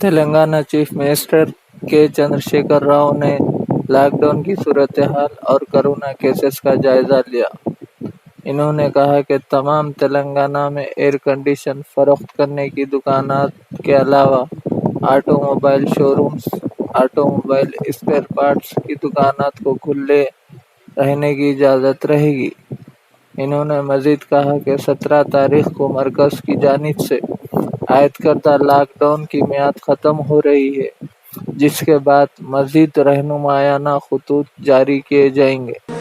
Telangana chief minister کے چندرشیکھر راؤ نے lock down کی صورتحال اور کرونا کیسز کا جائزہ لیا۔ انہوں نے کہا کہ تمام تلنگانہ میں ایئر کنڈیشن فروخت کرنے کی دکانات کے علاوہ automobile showrooms, automobile spare parts کی دکانات کو کھلے رہنے کی اجازت رہے گی۔ انہوں نے مزید کہا کہ 17 تاریخ کو مرکز کی جانب سے عائد کردہ لاک ڈاؤن کی میعاد ختم ہو رہی ہے، جس کے بعد مزید رہنمایانہ خطوط جاری کیے جائیں گے۔